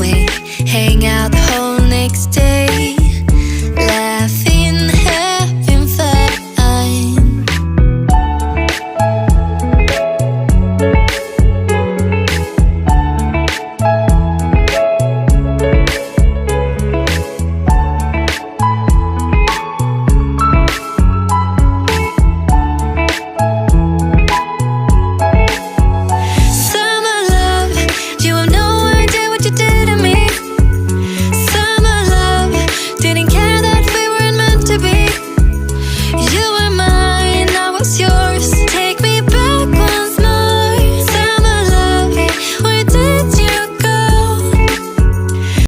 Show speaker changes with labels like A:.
A: away, hang out the whole next day, laughing, having fun. Summer love, you have no idea what you did to me. Summer love, didn't care that we weren't meant to be. You were mine, I was yours.